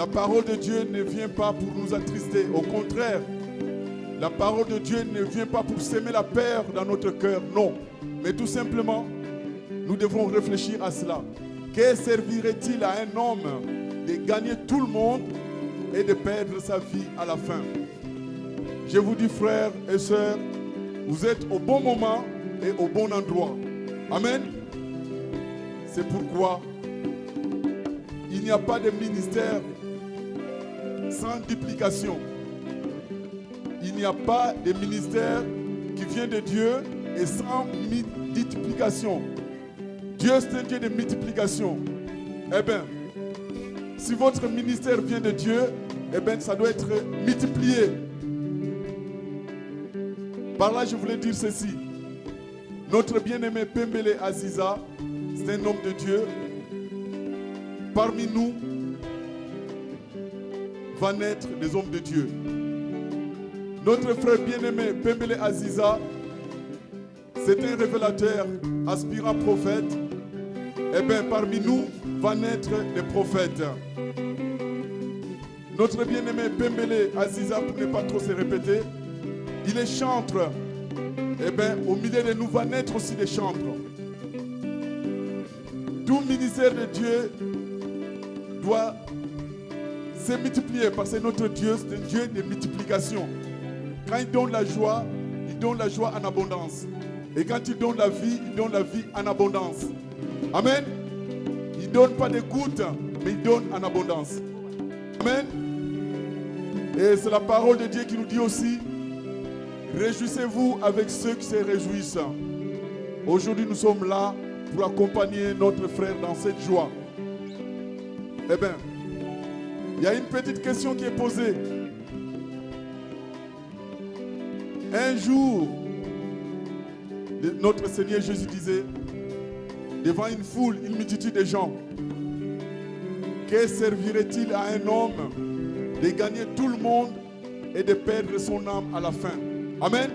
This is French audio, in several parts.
La parole de Dieu ne vient pas pour nous attrister. Au contraire, la parole de Dieu ne vient pas pour s'aimer la peur dans notre cœur. Non. Mais tout simplement, nous devons réfléchir à cela. Que servirait-il à un homme de gagner tout le monde et de perdre sa vie à la fin? Je vous dis, frères et sœurs, vous êtes au bon moment et au bon endroit. Amen. C'est pourquoi il n'y a pas de ministère sans duplication. Il n'y a pas de ministère qui vient de Dieu et sans multiplication. Dieu, c'est un Dieu de multiplication. Eh bien, si votre ministère vient de Dieu, eh bien, ça doit être multiplié. Par là, je voulais dire ceci. Notre bien-aimé Pembele Aziza, c'est un homme de Dieu. Parmi nous, va naître des hommes de Dieu. Notre frère bien-aimé Pembele Aziza, c'est un révélateur, aspirant prophète. Eh bien, parmi nous, va naître des prophètes. Notre bien-aimé Pembele Aziza, pour ne pas trop se répéter, il est chantre. Eh bien, au milieu de nous va naître aussi des chantres. Tout ministère de Dieu doit se multiplier parce que notre Dieu, c'est un Dieu de multiplication. Quand il donne la joie en abondance. Et quand il donne la vie en abondance. Amen. Il ne donne pas des gouttes, mais il donne en abondance. Amen. Et c'est la parole de Dieu qui nous dit aussi, réjouissez-vous avec ceux qui se réjouissent. Aujourd'hui, nous sommes là pour accompagner notre frère dans cette joie. Eh bien, il y a une petite question qui est posée. Un jour, notre Seigneur Jésus disait, devant une foule, une multitude de gens, que servirait-il à un homme de gagner tout le monde et de perdre son âme à la fin? Amen.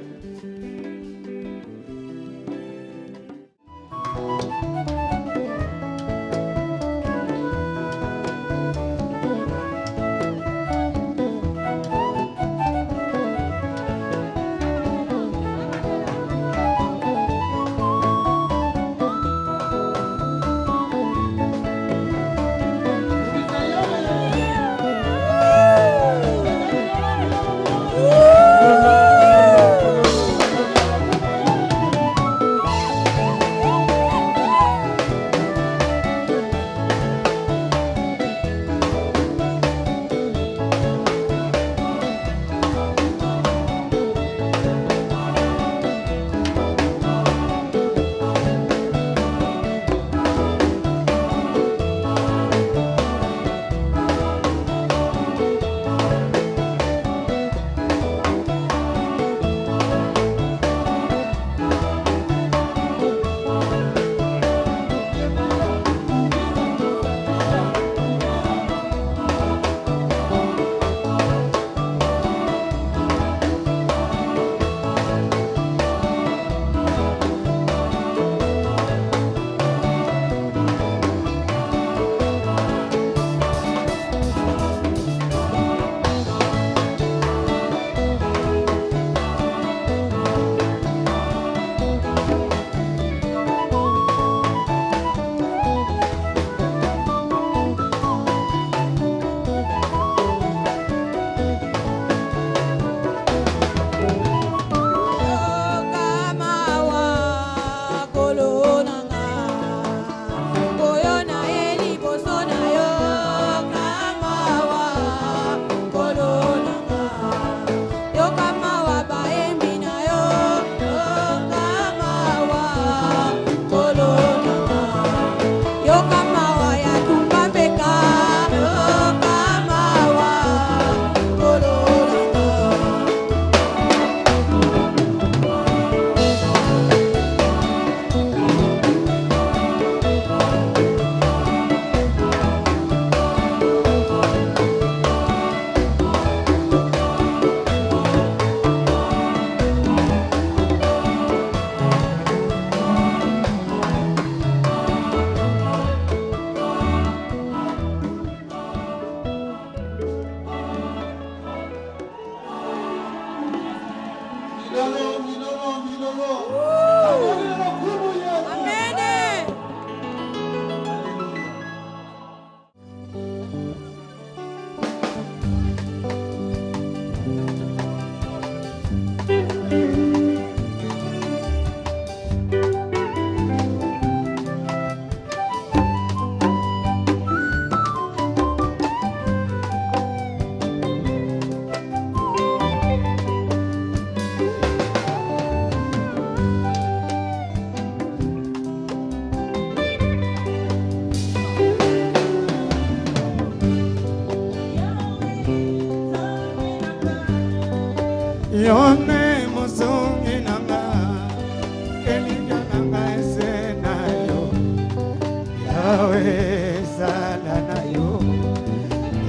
Yahweh zala na yo,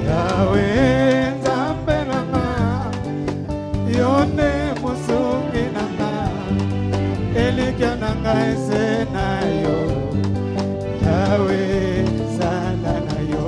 Yahweh nzambe nanga, yo nde mosungi nanga, elikya nanga ese na yo, Yahweh zala na yo.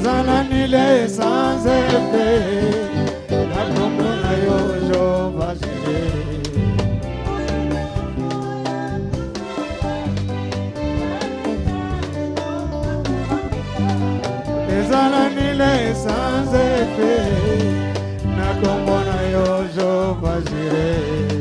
ezalanile sans effet na kombo na yo Jehova Jireh. Ezalanile sans effet na kombo na yo Jehova Jireh.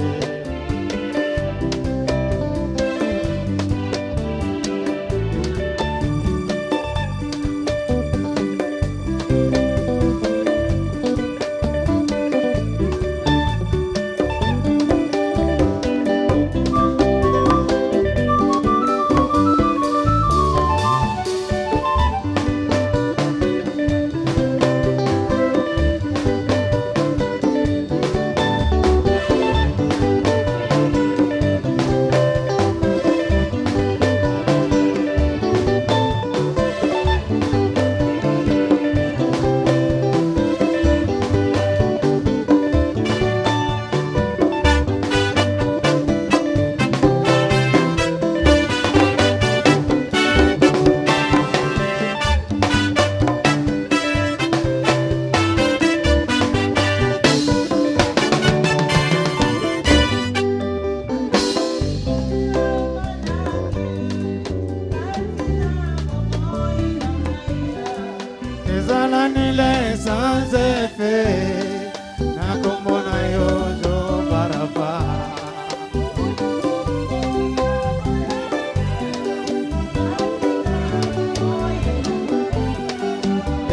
Ezalanile sans effet na kombo na yo Jehova Rapha.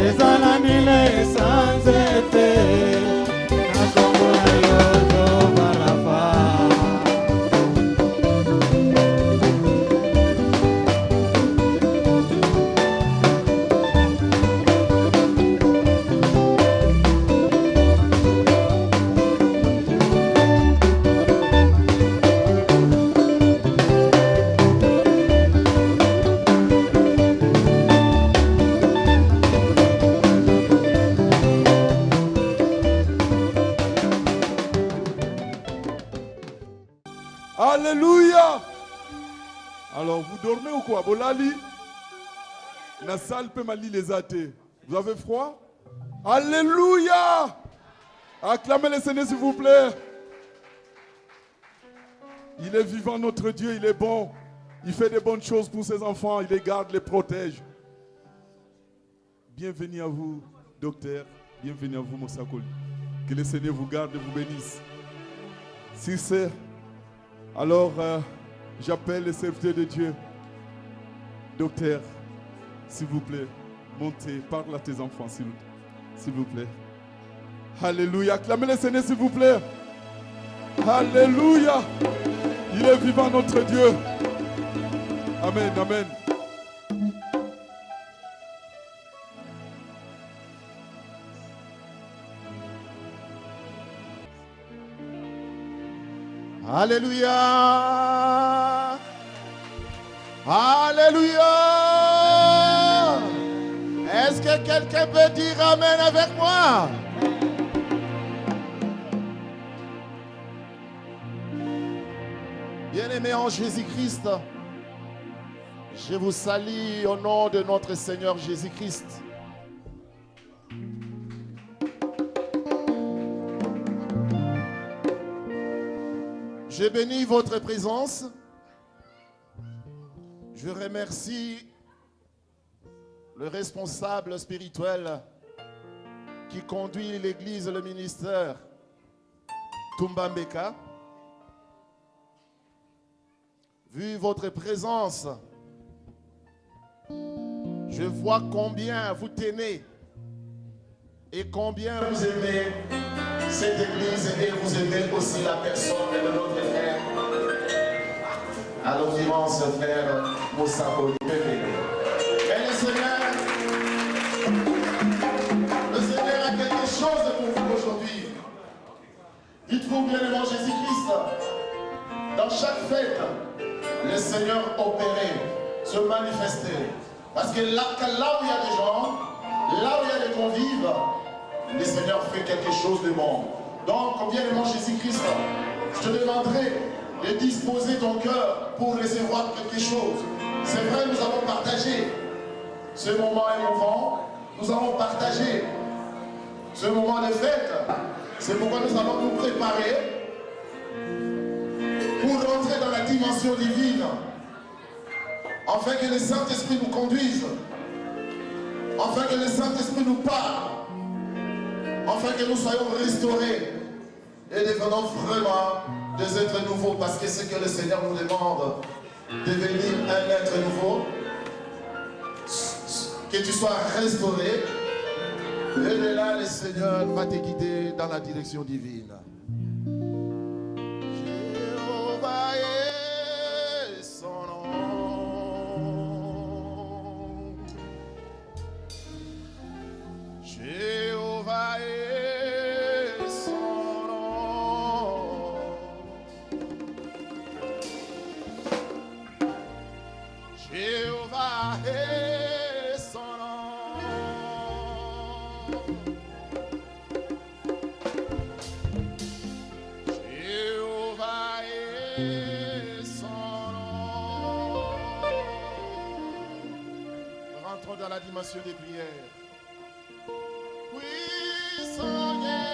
Ezalanile sans effet na kombo na yo Jehova Rapha. Alléluia. Alors, vous dormez ou quoi? Bolali? La salle peut m'allier les athées. Vous avez froid? Alléluia. Acclamez le Seigneur s'il vous plaît. Il est vivant notre Dieu, il est bon. Il fait des bonnes choses pour ses enfants, il les garde, les protège. Bienvenue à vous, docteur. Bienvenue à vous, Mosakoli. Que le Seigneur vous garde et vous bénisse. Si c'est... Alors, j'appelle le serviteur de Dieu. Docteur, s'il vous plaît, montez, parle à tes enfants, s'il vous plaît. Alléluia. Acclamez le Seigneur, s'il vous plaît. Alléluia. Il est vivant, notre Dieu. Amen, amen. Alléluia. Alléluia. Est-ce que quelqu'un peut dire amen avec moi? Bien-aimés en Jésus-Christ, je vous salue au nom de notre Seigneur Jésus-Christ. Je bénis votre présence. Je remercie le responsable spirituel qui conduit l'église, le ministère, Tumbambeka. Vu votre présence, je vois combien vous tenez et combien vous aimez cette église et vous aimez aussi la personne de notre frère, à l'immense frère Moussa Polipé. Et le Seigneur a quelque chose pour vous aujourd'hui. Dites-vous bien devant Jésus-Christ, dans chaque fête, le Seigneur opérait, se manifestait. Parce que là où il y a des gens, là où il y a des convives, le Seigneur fait quelque chose de bon. Donc, bien devant Jésus-Christ, je te demanderai de disposer ton cœur pour recevoir quelque chose. C'est vrai, nous avons partagé ce moment émouvant, nous allons partager ce moment de fête. C'est pourquoi nous allons nous préparer pour rentrer dans la dimension divine, afin que le Saint-Esprit nous conduise, afin que le Saint-Esprit nous parle, afin que nous soyons restaurés et devenons vraiment des êtres nouveaux, parce que c'est que le Seigneur nous demande, devenir un être nouveau, que tu sois restauré, et de là le Seigneur va te guider dans la direction divine. Jéhovah est son nom. Jéhovah est son nom. Jéhovah est son nom. Jéhovah est son nom. Rentrons dans la dimension des prières. Puissant Dieu,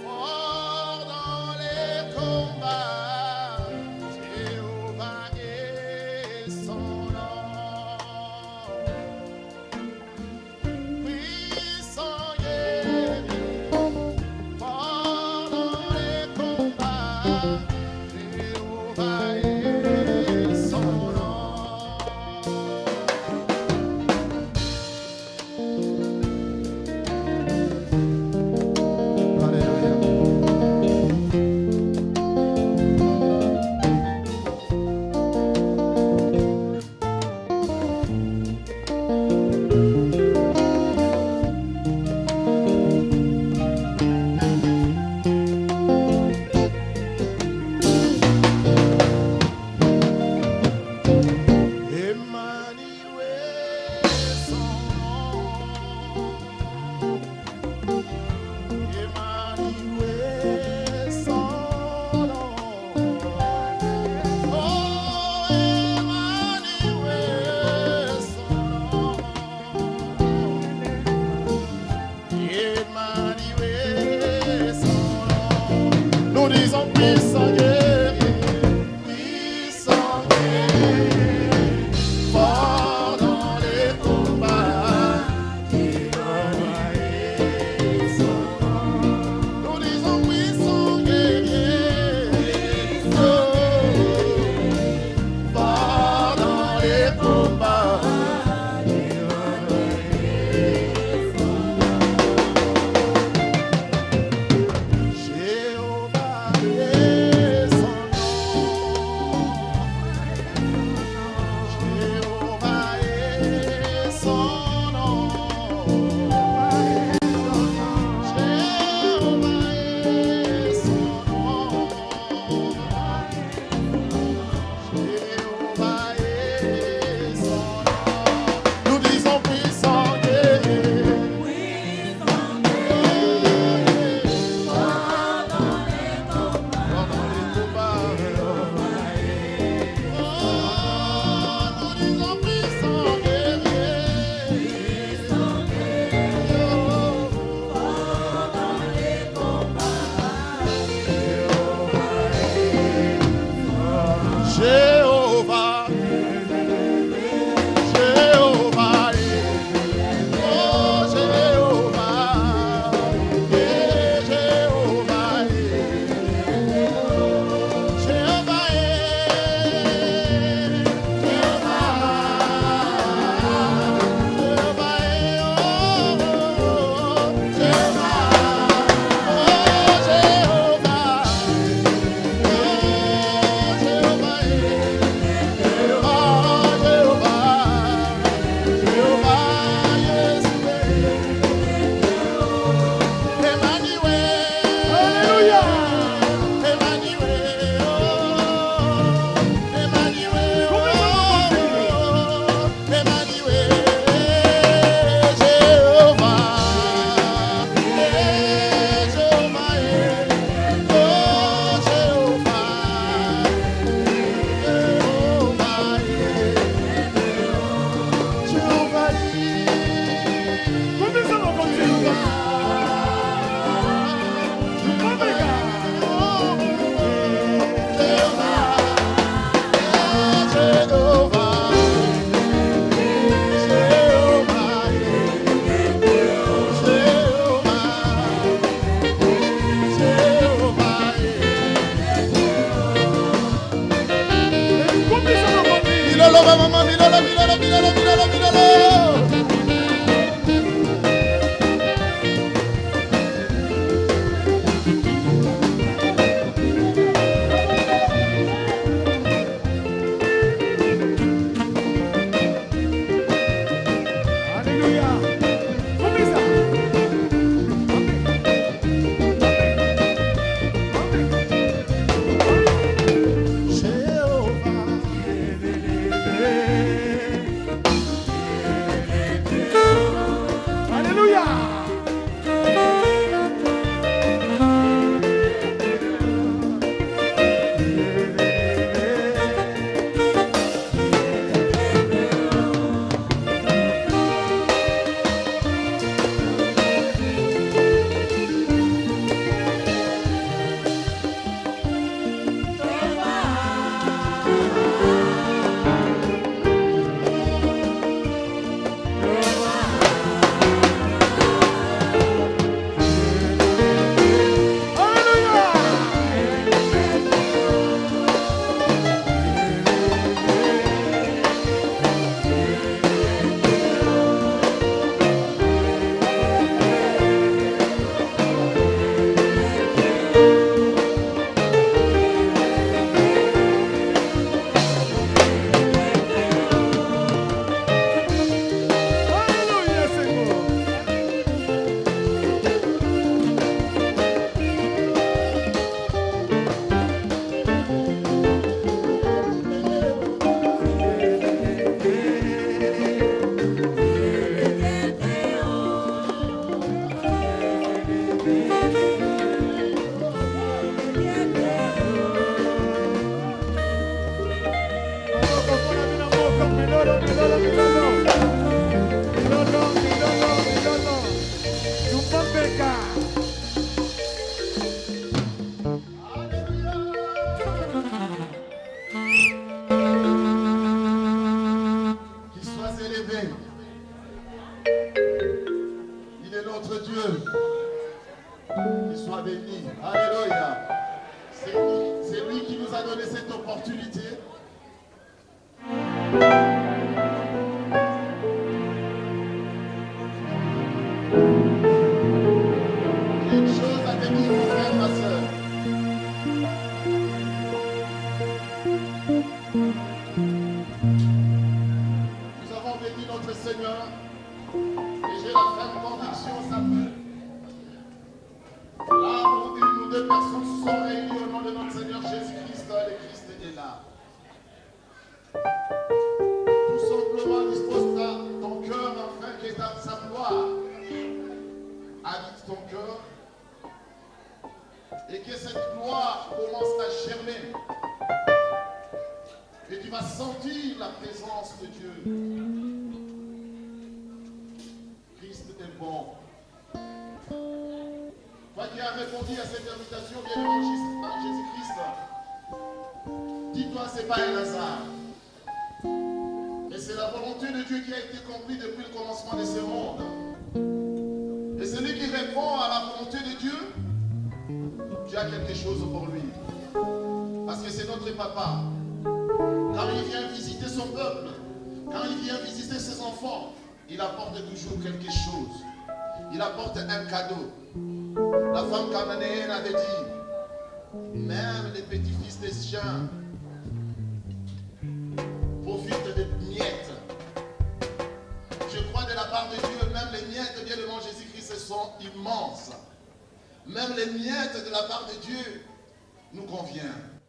fort dans les combats, Jéhovah est son nom. Puissant Dieu, fort dans les combats, Jéhovah est son nom.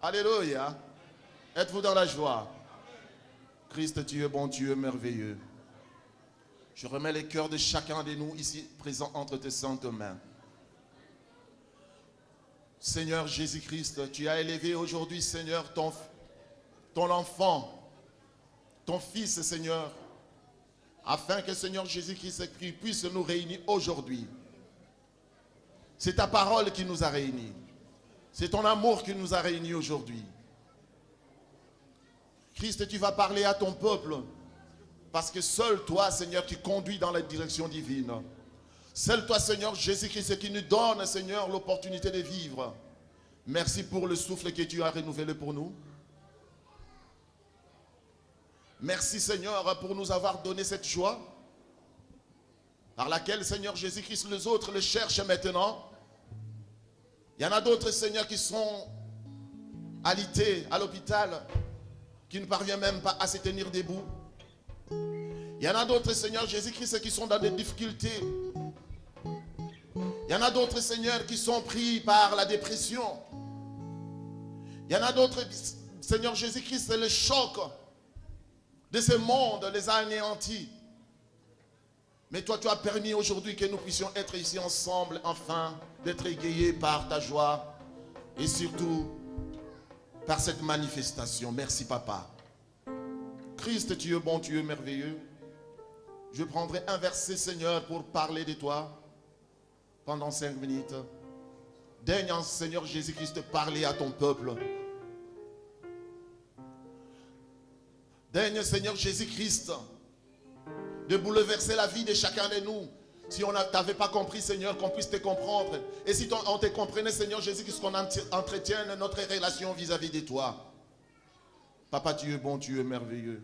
Alléluia. Êtes-vous dans la joie? Christ, tu es bon, tu es merveilleux. Je remets les cœurs de chacun de nous ici présents entre tes saintes mains. Seigneur Jésus-Christ, tu as élevé aujourd'hui, Seigneur, ton enfant, ton fils, Seigneur, afin que, Seigneur Jésus-Christ, puisse nous réunir aujourd'hui. C'est ta parole qui nous a réunis. C'est ton amour qui nous a réunis aujourd'hui. Christ, tu vas parler à ton peuple, parce que seul toi, Seigneur, tu conduis dans la direction divine. Seul toi, Seigneur Jésus-Christ, qui nous donne, Seigneur, l'opportunité de vivre. Merci pour le souffle que tu as renouvelé pour nous. Merci Seigneur pour nous avoir donné cette joie par laquelle Seigneur Jésus-Christ, les autres le cherchent maintenant. Il y en a d'autres Seigneur qui sont alités à l'hôpital, qui ne parviennent même pas à se tenir debout. Il y en a d'autres Seigneur Jésus-Christ qui sont dans des difficultés. Il y en a d'autres Seigneur qui sont pris par la dépression. Il y en a d'autres Seigneur Jésus-Christ, le choc de ce monde les a anéantis. Mais toi, tu as permis aujourd'hui que nous puissions être ici ensemble, enfin, d'être égayés par ta joie et surtout par cette manifestation. Merci, Papa. Christ, tu es bon, tu es merveilleux. Je prendrai un verset, Seigneur, pour parler de toi pendant 5 minutes. Daigne, Seigneur Jésus-Christ, parler à ton peuple. Daigne, Seigneur Jésus-Christ, de bouleverser la vie de chacun de nous. Si on ne t'avait pas compris, Seigneur, qu'on puisse te comprendre. Et si on te comprenait, Seigneur Jésus-Christ, qu'on entretienne notre relation vis-à-vis de toi. Papa, tu es bon, tu es merveilleux.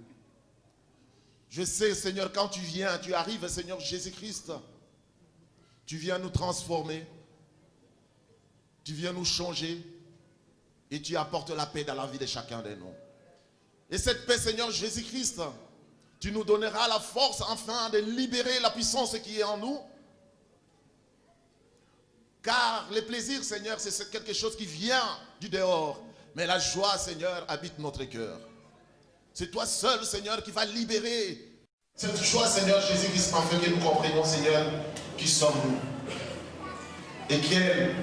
Je sais, Seigneur, quand tu viens, tu arrives, Seigneur Jésus-Christ, tu viens nous transformer, tu viens nous changer et tu apportes la paix dans la vie de chacun de nous. Et cette paix, Seigneur Jésus-Christ, tu nous donneras la force enfin de libérer la puissance qui est en nous. Car le plaisir, Seigneur, c'est quelque chose qui vient du dehors. Mais la joie, Seigneur, habite notre cœur. C'est toi seul, Seigneur, qui va libérer cette joie, Seigneur Jésus-Christ, afin que nous comprenions, Seigneur, qui sommes-nous. Et quelle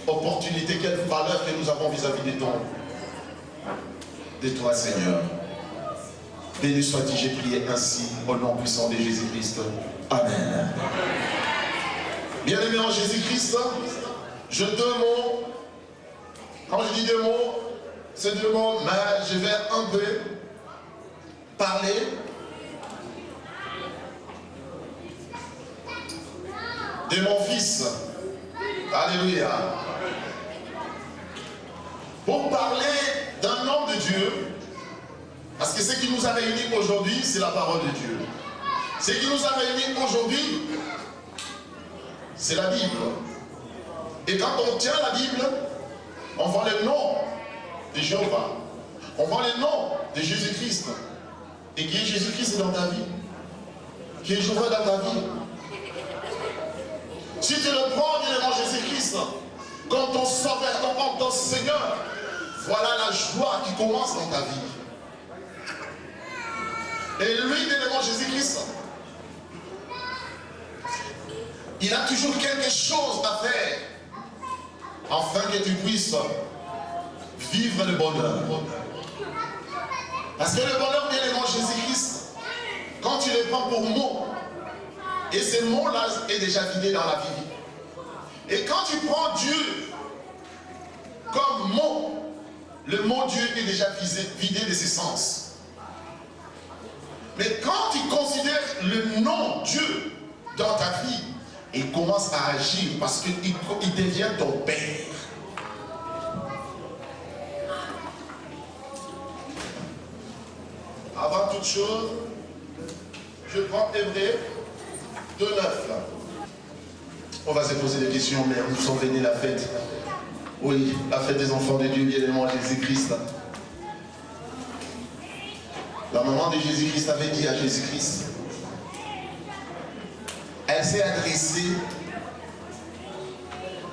opportunité, quelle valeur que nous avons vis-à-vis de toi, Seigneur. Béni sois-tu, j'ai prié ainsi, au nom puissant de Jésus-Christ. Amen. Bien-aimé en Jésus-Christ, je 2 mots. Quand je dis 2 mots, c'est 2 mots, mais je vais un peu parler de mon fils. Alléluia. Pour parler d'un homme de Dieu, parce que ce qui nous a réunis aujourd'hui, c'est la parole de Dieu. Ce qui nous a réunis aujourd'hui, c'est la Bible. Et quand on tient la Bible, on voit le nom de Jéhovah. On voit le nom de Jésus-Christ. Et qui est Jésus-Christ dans ta vie? Qui est Jéhovah dans ta vie? Si tu le prends, bien-aimé Jésus-Christ, comme ton sauveur, ton Seigneur, voilà la joie qui commence dans ta vie. Et lui, bien-aimé Jésus-Christ, il a toujours quelque chose à faire afin que tu puisses vivre le bonheur. Parce que le bonheur, bien-aimé Jésus-Christ, quand tu le prends pour mot, et ce mot-là est déjà vidé dans la vie. Et quand tu prends Dieu comme mot, le mot Dieu est déjà vidé de ses sens. Mais quand tu considères le nom Dieu dans ta vie, il commence à agir parce qu'il devient ton Père. Avant toute chose, je prends Hébreux 2:9. On va se poser des questions, mais nous sommes venus la fête. Oui, la fête des enfants de Dieu, bien-aimé Jésus-Christ. La maman de Jésus-Christ avait dit à Jésus-Christ, elle s'est adressée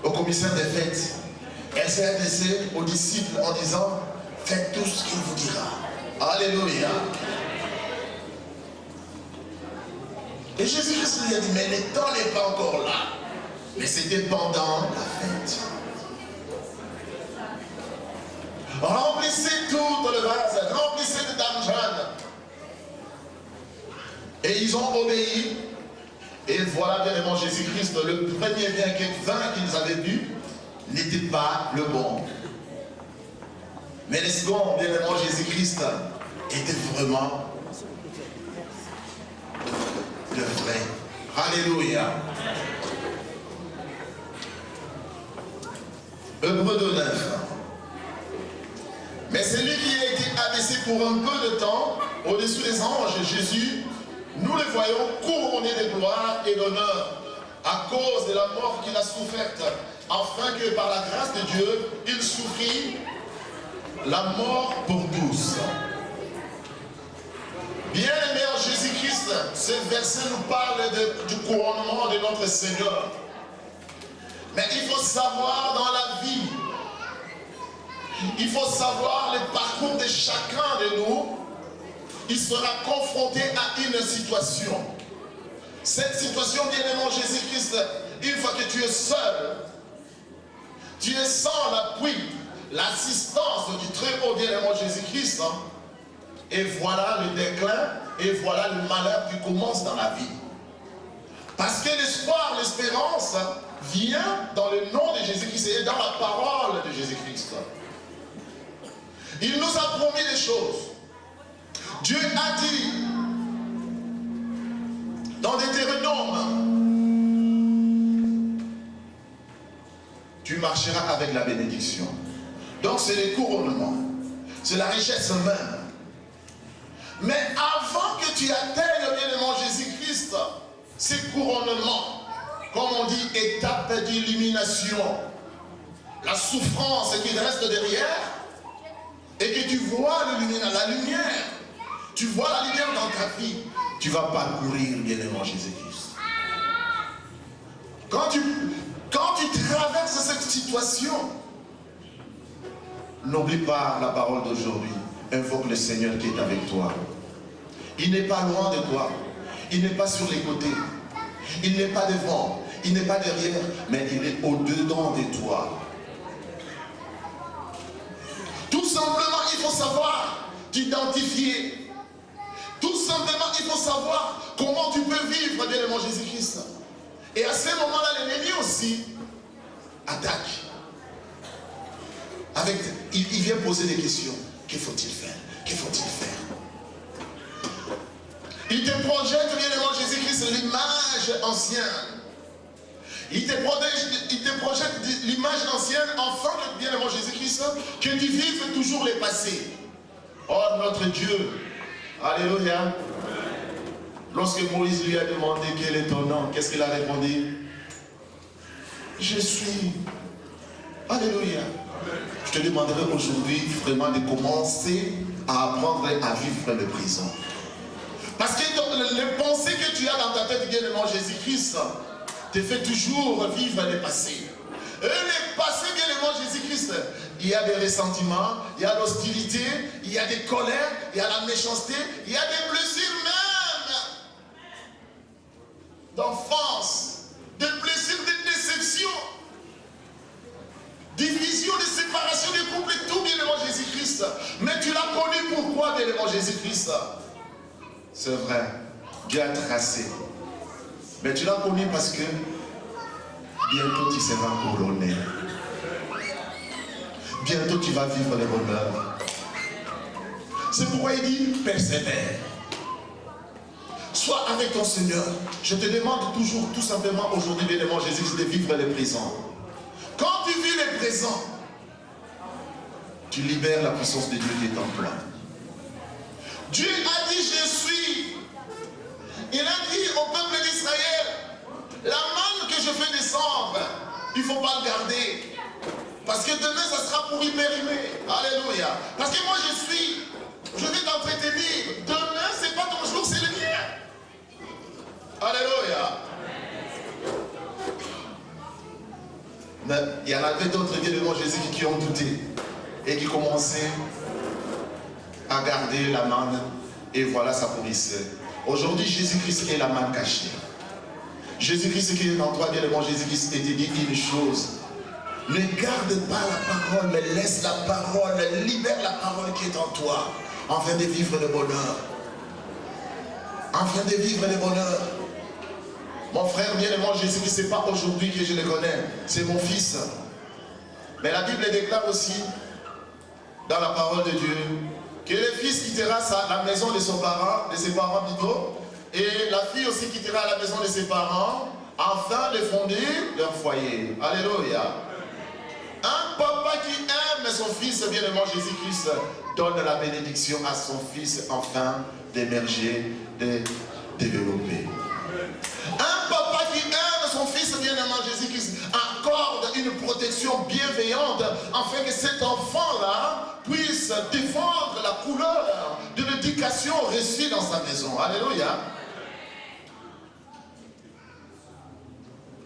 au commissaire des fêtes. Elle s'est adressée aux disciples en disant, faites tout ce qu'il vous dira. Alléluia. Et Jésus-Christ lui a dit, mais le temps n'est pas encore là. Mais c'était pendant la fête. Remplissez tout le vase, remplissez de damjane. Et ils ont obéi. Et voilà, bien aimé Jésus-Christ, le premier vin qu'ils avaient bu n'était pas le bon. Mais le second, bien aimé Jésus-Christ, était vraiment le vrai. Alléluia. Hébreux 2:9. Mais celui qui a été abaissé pour un peu de temps au-dessus des anges, Jésus, nous le voyons couronné de gloire et d'honneur à cause de la mort qu'il a soufferte, afin que par la grâce de Dieu, il souffrit la mort pour tous. Bien-aimé en Jésus-Christ, ce verset nous parle du couronnement de notre Seigneur. Mais il faut savoir dans la vie, il faut savoir le parcours de chacun de nous. Il sera confronté à une situation. Cette situation, bien-aimé en Jésus-Christ, une fois que tu es seul, tu es sans l'appui, l'assistance du très haut bien-aimé en Jésus-Christ, et voilà le déclin, et voilà le malheur qui commence dans la vie. Parce que l'espoir, l'espérance vient dans le nom de Jésus-Christ et dans la parole de Jésus-Christ. Il nous a promis des choses. Dieu a dit dans Deutéronome, tu marcheras avec la bénédiction. Donc c'est le couronnement, c'est la richesse même. Mais avant que tu atteignes bien-aimé Jésus-Christ, ce couronnement, comme on dit, étape d'illumination, la souffrance qui reste derrière, et que tu vois la lumière, tu vois la lumière dans ta vie, tu vas parcourir bien-aimé Jésus-Christ. Quand tu traverses cette situation, n'oublie pas la parole d'aujourd'hui. Invoque le Seigneur qui est avec toi. Il n'est pas loin de toi. Il n'est pas sur les côtés. Il n'est pas devant. Il n'est pas derrière. Mais il est au-dedans de toi. Tout simplement, il faut savoir t'identifier. Tout simplement, il faut savoir comment tu peux vivre bien-aimé Jésus-Christ. Et à ce moment-là, l'ennemi aussi attaque. Il vient poser des questions. Que faut-il faire? Que faut-il faire? Il te projette, bien-aimé Jésus-Christ, l'image ancienne. Il te projette l'image ancienne, afin que, bien-aimé Jésus-Christ, que tu vives toujours les passés. Oh, notre Dieu, alléluia. Lorsque Moïse lui a demandé quel est ton nom, qu'est-ce qu'il a répondu? Je suis. Alléluia. Je te demanderai aujourd'hui vraiment de commencer à apprendre à vivre le présent. Parce que les pensées que tu as dans ta tête, bien-aimé Jésus-Christ, te fait toujours vivre le passé. Et le passé, bien-aimé Jésus-Christ, il y a des ressentiments, il y a l'hostilité, il y a des colères, il y a la méchanceté, il y a des blessures même d'enfance, des blessures de déception, division, de séparation du couple et tout, bien-aimé Jésus-Christ. Mais tu l'as connu pourquoi, bien-aimé Jésus-Christ? C'est vrai, Dieu a tracé. Mais tu l'as connu parce que bientôt tu seras couronné. Bientôt tu vas vivre le bonheur. C'est pourquoi il dit persévère. Sois avec ton Seigneur. Je te demande toujours, tout simplement aujourd'hui, bien-aimé Jésus, de vivre le présent. Quand tu vis le présent, tu libères la puissance de Dieu qui est en toi. Dieu a dit je suis. Il a dit au peuple d'Israël, la manne que je fais descendre, il ne faut pas le garder. Parce que demain, ça sera pour y périmer. Alléluia. Parce que moi, je vais t'entretenir. Demain, ce n'est pas ton jour, c'est le mien. Alléluia. Mais il y en avait d'autres bien-aimés Jésus qui ont douté et qui commençaient à garder la manne. Et voilà, ça pourrissait. Aujourd'hui, Jésus-Christ est la manne cachée. Jésus-Christ qui est en toi, bien-aimé Jésus-Christ, et te dit une chose. Ne garde pas la parole, mais laisse la parole, libère la parole qui est en toi, afin de vivre le bonheur. Afin de vivre le bonheur. Mon frère bien-aimé Jésus-Christ, ce n'est pas aujourd'hui que je le connais, c'est mon fils. Mais la Bible déclare aussi, dans la parole de Dieu, que le fils quittera la maison de ses parents plutôt, et la fille aussi quittera la maison de ses parents, afin de fonder leur foyer. Alléluia. Un papa qui aime son fils, bien-aimé Jésus-Christ, donne la bénédiction à son fils afin d'émerger, de développer. Un papa qui aime son fils bien-aimé Jésus-Christ accorde une protection bienveillante afin que cet enfant-là puisse défendre la couleur de l'éducation reçue dans sa maison. Alléluia.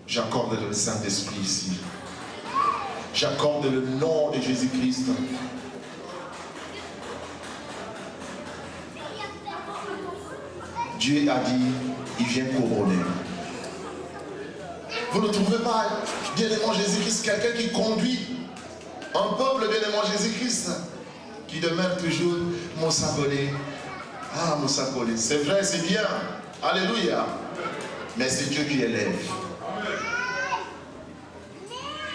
J'accorde le Saint-Esprit ici. J'accorde le nom de Jésus-Christ. Dieu a dit, il vient couronner. Vous ne trouvez pas, bien-aimé Jésus-Christ, quelqu'un qui conduit un peuple bien-aimé Jésus-Christ, qui demeure toujours Moussabonné. Ah, Moussabonné, c'est vrai, c'est bien. Alléluia. Mais c'est Dieu qui élève.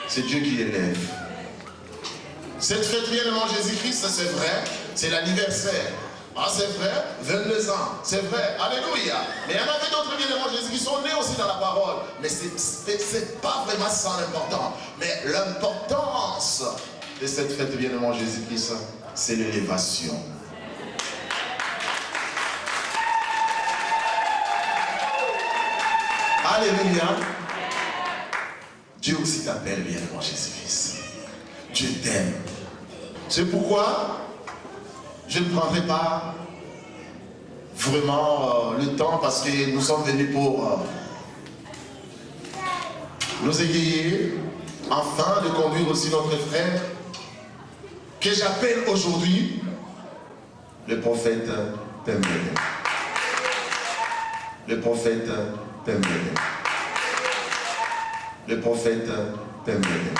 C'est Dieu qui élève. Cette fête bien-aimé Jésus-Christ, c'est vrai, c'est l'anniversaire. Ah, c'est vrai, 22 ans, c'est vrai, alléluia. Mais il y en avait d'autres bien-aimés Jésus qui sont nés aussi dans la parole. Mais c'est pas vraiment ça l'important. Mais l'importance de cette fête bien-aimé Jésus-Christ, c'est l'élévation. Alléluia. Dieu aussi t'appelle bien-aimé Jésus-Christ. Dieu t'aime. C'est pourquoi je ne prendrai pas vraiment le temps parce que nous sommes venus pour nous égayer afin de conduire aussi notre frère que j'appelle aujourd'hui le prophète Pembele. Le prophète Pembele. Le prophète Pembele.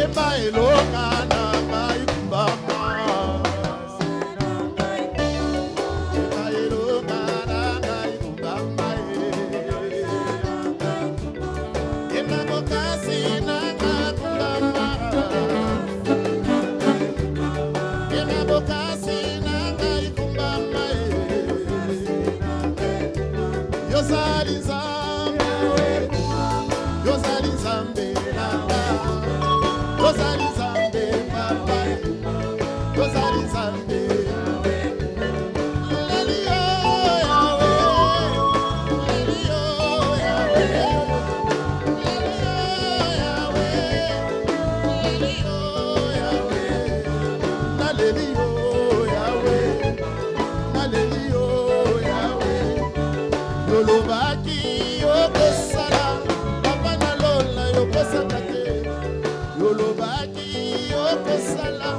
Yeba eloka na ngai kumbama. Yeba eloka na ngai kumbama. Yeba bokasi na ngai kumbama. Yeba bokasi na ngai kumbama. Yozali Nzambe, Yozali Nzambe na ngai. Yozali Nzambe papa, Yozali Nzambe. Lelio Yahweh, Lelio Yahweh, Lelio Yahweh, Lelio Yahweh, na Lelio Yahweh, na Lelio Yahweh. Yolobaki yokosala, papa na lola yokosaka te. Yolobaki yokosala,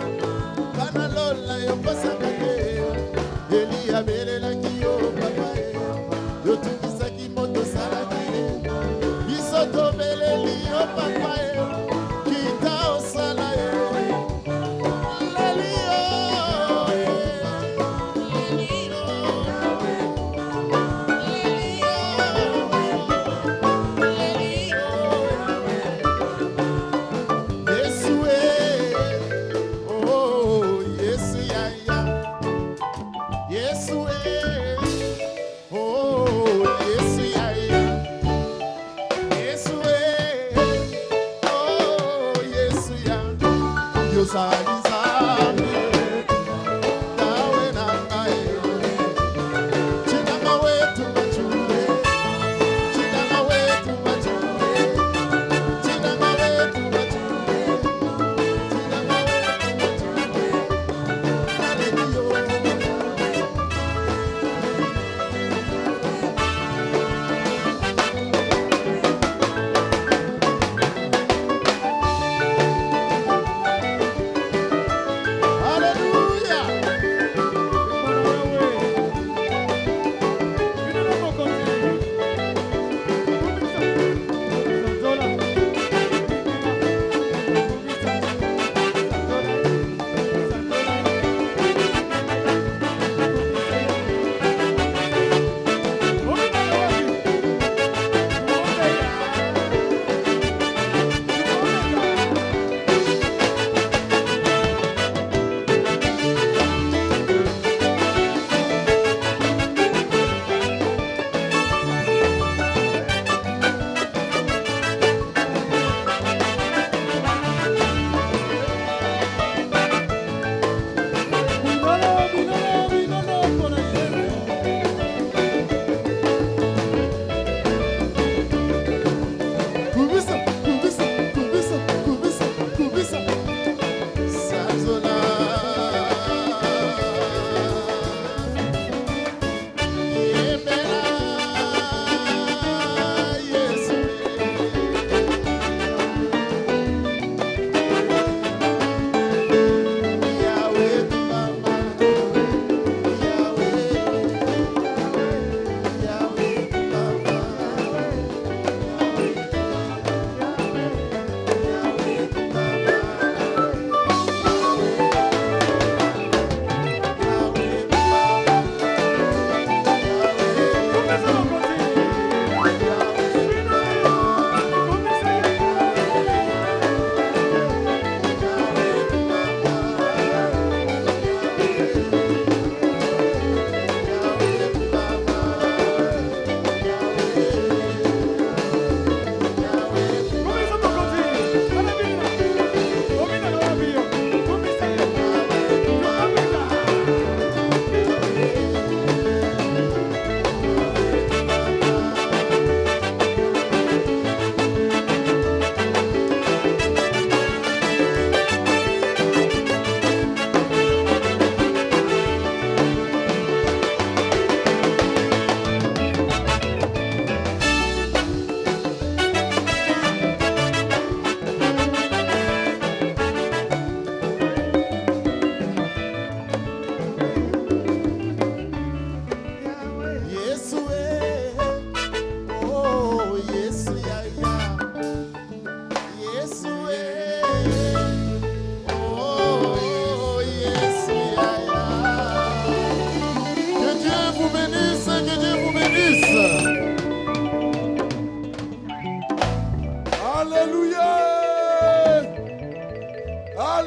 bana lola yokosaka te. Eli abelelaki yo papa ye, yotungisaki moto salaki ye. Biso tobeleli yo papa ye, kita osala ye. Lelio ye, Lelio Yesu, oh Yesu ya ya.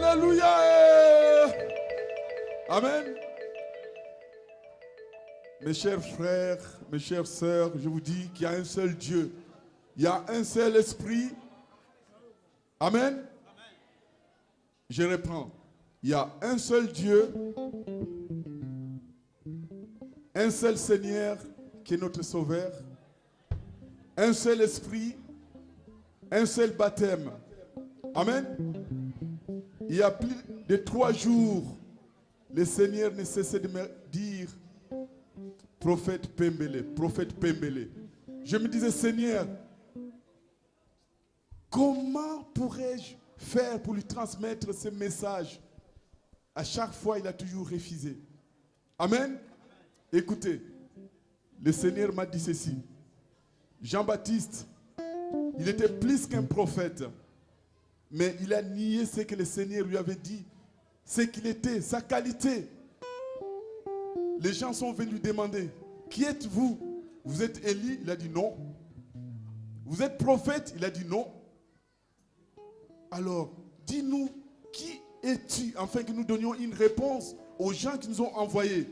Alléluia. Amen. Mes chers frères, mes chères sœurs, je vous dis qu'il y a un seul Dieu. Il y a un seul esprit. Amen. Je reprends. Il y a un seul Dieu, un seul Seigneur qui est notre Sauveur, un seul esprit, un seul baptême. Amen. Il y a plus de 3 jours, le Seigneur ne cessait de me dire, prophète Pembele, prophète Pembele. Je me disais, Seigneur, comment pourrais-je faire pour lui transmettre ce message? À chaque fois, il a toujours refusé. Amen. Écoutez, le Seigneur m'a dit ceci. Jean-Baptiste, il était plus qu'un prophète, mais il a nié ce que le Seigneur lui avait dit, ce qu'il était, sa qualité. Les gens sont venus lui demander, qui êtes-vous? Vous êtes Élie? Il a dit non. Vous êtes prophète? Il a dit non. Alors, dis-nous, qui es-tu? Afin que nous donnions une réponse aux gens qui nous ont envoyés.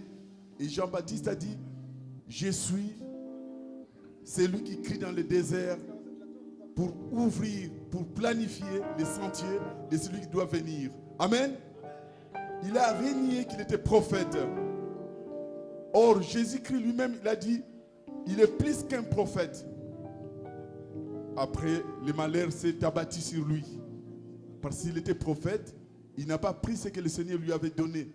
Et Jean-Baptiste a dit, je suis celui qui crie dans le désert pour ouvrir, pour planifier les sentiers de celui qui doit venir. Amen. Il a renié qu'il était prophète. Or, Jésus-Christ lui-même, il a dit, il est plus qu'un prophète. Après, le malheur s'est abattu sur lui. Parce qu'il était prophète, il n'a pas pris ce que le Seigneur lui avait donné.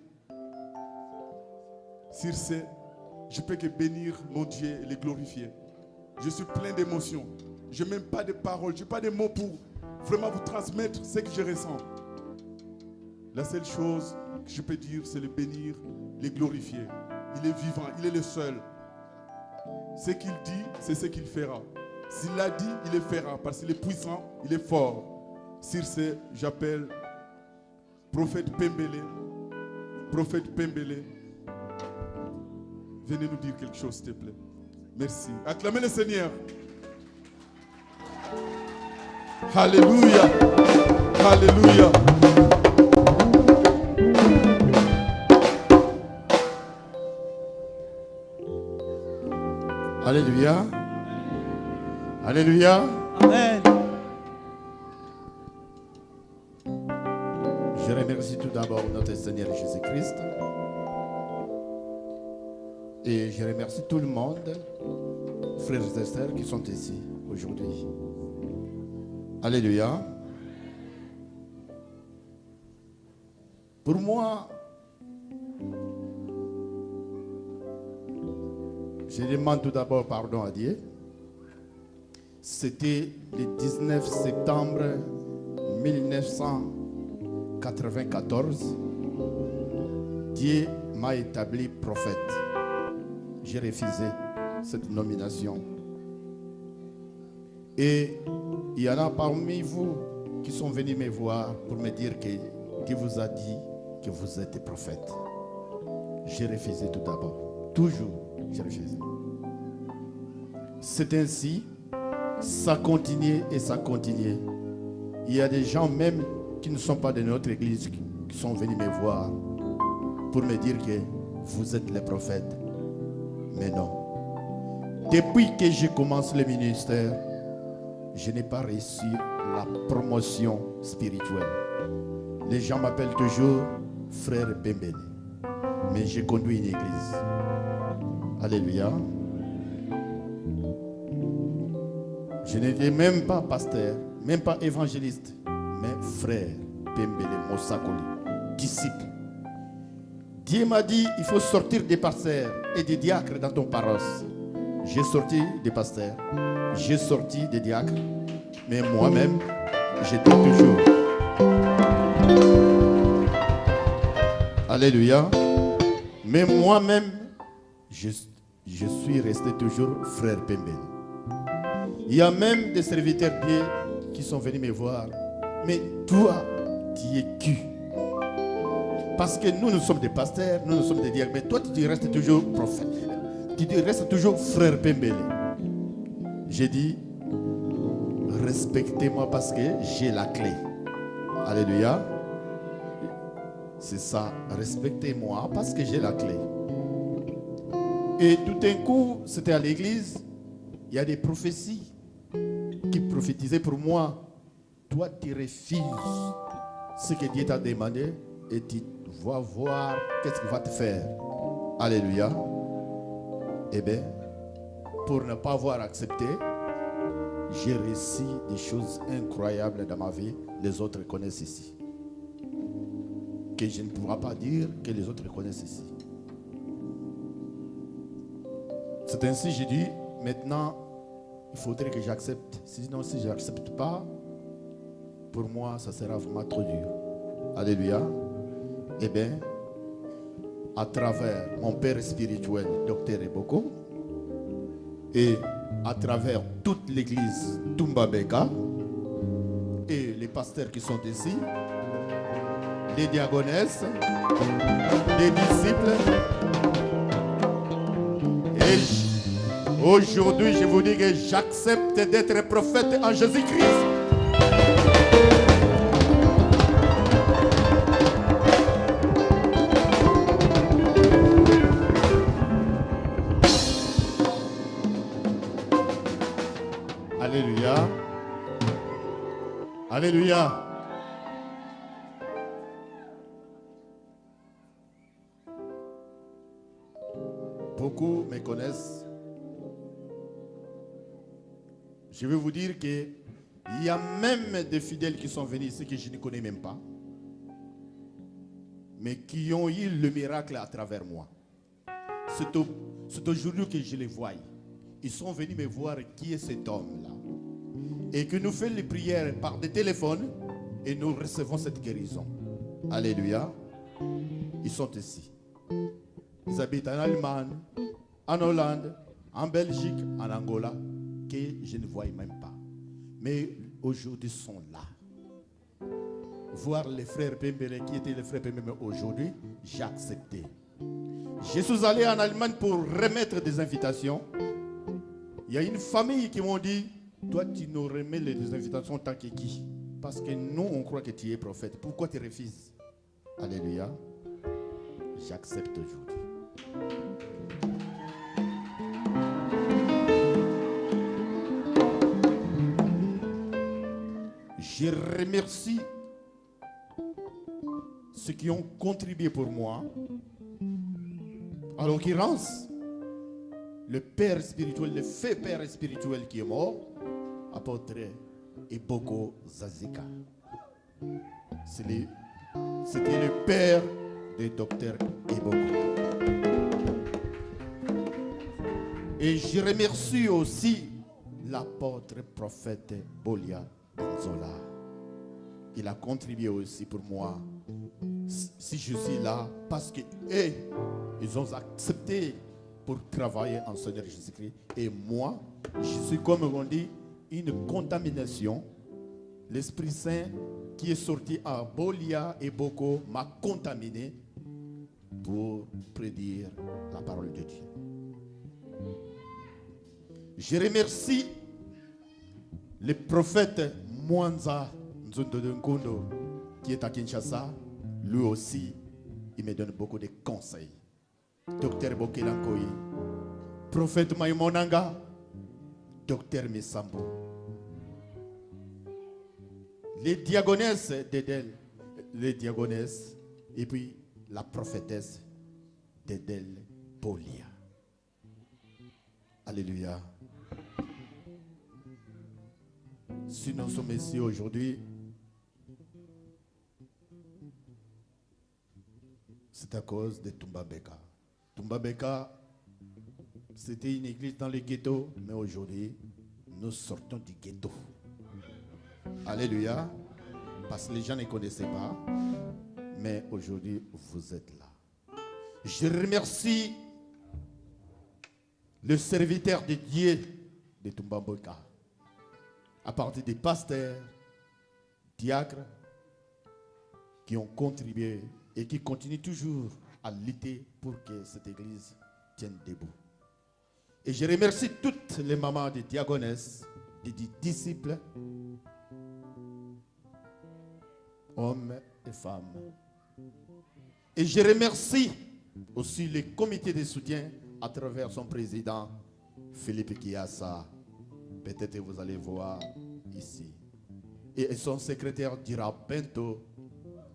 Sur ce, je peux que bénir mon Dieu et le glorifier. Je suis plein d'émotions. Je n'ai même pas de paroles, je n'ai pas de mots pour vraiment vous transmettre ce que je ressens. La seule chose que je peux dire, c'est le bénir, le glorifier. Il est vivant, il est le seul. Ce qu'il dit, c'est ce qu'il fera. S'il l'a dit, il le fera parce qu'il est puissant, il est fort. Sur ce, j'appelle prophète Pembele. Prophète Pembele. Venez nous dire quelque chose, s'il te plaît. Merci. Acclamez le Seigneur. Alléluia. Alléluia. Alléluia. Alléluia. Amen. Je remercie tout d'abord notre Seigneur Jésus-Christ. Et je remercie tout le monde, frères et sœurs qui sont ici aujourd'hui. Alléluia. Pour moi, je demande tout d'abord pardon à Dieu. C'était le 19 septembre 1994. Dieu m'a établi prophète. J'ai refusé cette nomination. Et il y en a parmi vous qui sont venus me voir pour me dire que Dieu vous a dit que vous êtes prophète. J'ai refusé tout d'abord. Toujours, j'ai refusé. C'est ainsi, ça continue et ça continue. Il y a des gens même qui ne sont pas de notre église qui sont venus me voir pour me dire que vous êtes les prophètes. Mais non. Depuis que j'ai commencé le ministère, je n'ai pas reçu la promotion spirituelle. Les gens m'appellent toujours frère Pembele. Mais j'ai conduit une église. Alléluia. Je n'étais même pas pasteur, même pas évangéliste, mais frère Pembele Mosakoli, disciple. Dieu m'a dit, il faut sortir des pasteurs et des diacres dans ton paroisse. J'ai sorti des pasteurs, j'ai sorti des diacres, mais moi-même, j'étais toujours. Alléluia. Mais moi-même, je suis resté toujours frère Pembele. Il y a même des serviteurs Dieu qui sont venus me voir. Mais toi, tu es qui? Parce que nous sommes des pasteurs, nous sommes des diacres. Mais toi, tu restes toujours prophète. Tu restes toujours frère Pembele. J'ai dit, respectez-moi parce que j'ai la clé. Alléluia. C'est ça, respectez-moi parce que j'ai la clé. Et tout d'un coup, c'était à l'église, il y a des prophéties qui prophétisaient pour moi. Toi, tu refuses ce que Dieu t'a demandé et tu vas voir qu'est-ce qu'il va te faire. Alléluia. Eh bien, pour ne pas avoir accepté, j'ai réussi des choses incroyables dans ma vie. Les autres connaissent ici. Que je ne pourrai pas dire que les autres connaissent ici. C'est ainsi que j'ai dit, maintenant, il faudrait que j'accepte. Sinon, si je n'accepte pas, pour moi, ça sera vraiment trop dur. Alléluia. Eh bien, à travers mon père spirituel, Dr Eboko, et à travers toute l'église Tumbabeka, et les pasteurs qui sont ici, les diaconesses, les disciples, et aujourd'hui, je vous dis que j'accepte d'être prophète en Jésus-Christ. Alléluia. Alléluia. Beaucoup me connaissent. Je vais vous dire qu'il y a même des fidèles qui sont venus ici que je ne connais même pas, mais qui ont eu le miracle à travers moi. C'est aujourd'hui que je les vois. Ils sont venus me voir qui est cet homme-là. Et que nous faisons les prières par des téléphones et nous recevons cette guérison. Alléluia. Ils sont ici. Ils habitent en Allemagne, en Hollande, en Belgique, en Angola, que je ne voyais même pas. Mais aujourd'hui, ils sont là. Voir les frères Pembele, qui étaient les frères Pembele aujourd'hui, j'ai accepté. Je suis allé en Allemagne pour remettre des invitations. Il y a une famille qui m'ont dit, toi tu nous remets les invitations tant que qui? Parce que nous on croit que tu es prophète. Pourquoi tu refuses? Alléluia. J'accepte aujourd'hui. Je remercie ceux qui ont contribué pour moi. En l'occurrence, le père spirituel, le fait père spirituel qui est mort, apôtre Eboko Zazika. C'était le père du docteur Eboko. Et je remercie aussi l'apôtre prophète Bolia Anzola. Il a contribué aussi pour moi. Si je suis là, parce que ils ont accepté pour travailler en Seigneur Jésus-Christ. Et moi, je suis, comme on dit, une contamination. L'Esprit Saint qui est sorti à Bolia et Boko m'a contaminé pour prédire la parole de Dieu. Je remercie le prophète Mwanza Nzondodonkondo qui est à Kinshasa. Lui aussi, il me donne beaucoup de conseils. Docteur Bokelankoyi, prophète Maïmonanga, docteur Missambo, les diagonesses d'Edel, les diagonesses, et puis la prophétesse d'Edel Bolia. Alléluia. Si nous sommes ici aujourd'hui, c'est à cause de Tumbabeka. Tumbabeka, c'était une église dans le ghetto, mais aujourd'hui, nous sortons du ghetto. Alléluia. Parce que les gens ne connaissaient pas, mais aujourd'hui, vous êtes là. Je remercie le serviteur de Dieu de Tumbabeka, à partir des pasteurs, diacres, qui ont contribué et qui continuent toujours à lutter pour que cette église tienne debout. Et je remercie toutes les mamans des diagonesses, des disciples, hommes et femmes. Et je remercie aussi le comité de soutien à travers son président, Philippe Kiassa. Peut-être vous allez voir ici. Et son secrétaire dira Bento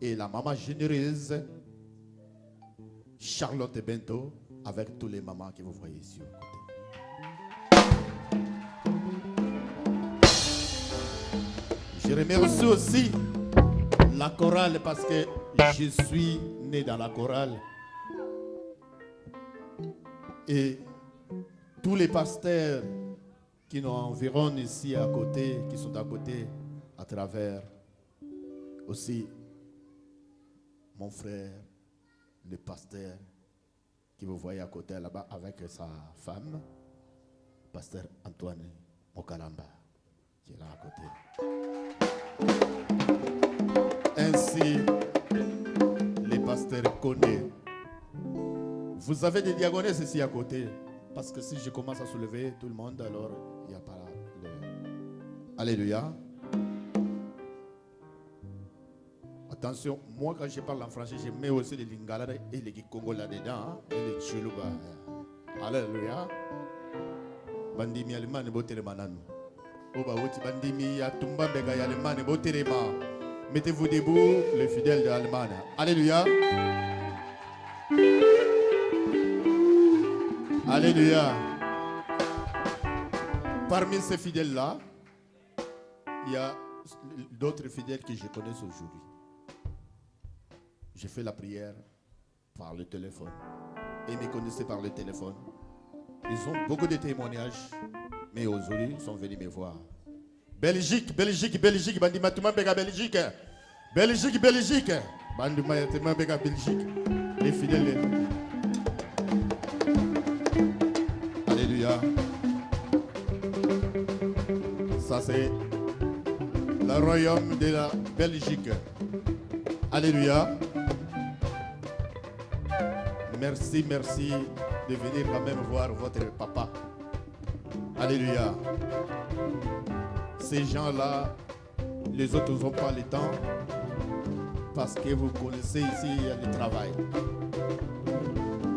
et la maman généreuse, Charlotte Bento, avec tous les mamans que vous voyez ici au côté. Je remercie aussi la chorale parce que je suis né dans la chorale. Et tous les pasteurs qui nous environnent ici à côté, qui sont à côté, à travers aussi mon frère, le pasteur qui vous voyez à côté là-bas avec sa femme, pasteur Antoine Mokalamba, qui est là à côté. Ainsi, les pasteurs connaissent. Vous avez des diagonesses ici à côté, parce que si je commence à soulever tout le monde, alors il n'y a pas le... Alléluia. Attention, moi quand je parle en français, je mets aussi les lingala et les Congo là-dedans, hein, et les chuluba. Alléluia. Bandimi alimane botere mananu. Oba woti bandimi ya tumba bega ya alimane botere ma. Mettez-vous debout, les fidèles de l'Allemagne. Alléluia. Alléluia. Parmi ces fidèles-là, il y a d'autres fidèles que je connais aujourd'hui. J'ai fait la prière par le téléphone. Et ils me connaissaient par le téléphone. Ils ont beaucoup de témoignages, mais aujourd'hui, ils sont venus me voir. Belgique, Belgique, Belgique, Bandima Toumambega, Belgique. Belgique, Belgique. Bandima Toumambega, Belgique. Les fidèles. Alléluia. Ça, c'est le royaume de la Belgique. Alléluia. Merci, merci de venir quand même voir votre papa. Alléluia. Ces gens-là, les autres n'ont pas le temps parce que vous connaissez ici, il y a du travail.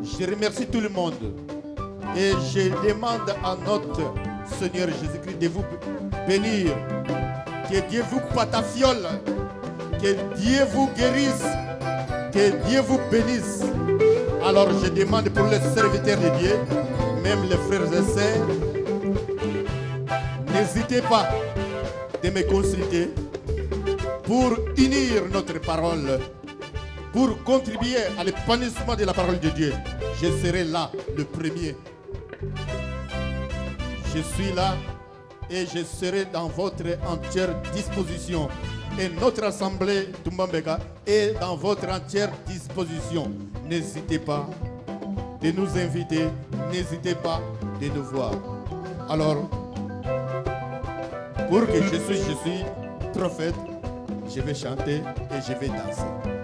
Je remercie tout le monde et je demande à notre Seigneur Jésus-Christ de vous bénir. Que Dieu vous patafiole, que Dieu vous guérisse, que Dieu vous bénisse. Alors je demande pour les serviteurs de Dieu, même les frères et sœurs, n'hésitez pas de me consulter pour unir notre parole, pour contribuer à l'épanouissement de la parole de Dieu. Je serai là, le premier. Je suis là et je serai dans votre entière disposition. Et notre assemblée Tumbambega est dans votre entière disposition. N'hésitez pas de nous inviter, n'hésitez pas de nous voir. Alors, pour que je suis prophète, je vais chanter et je vais danser.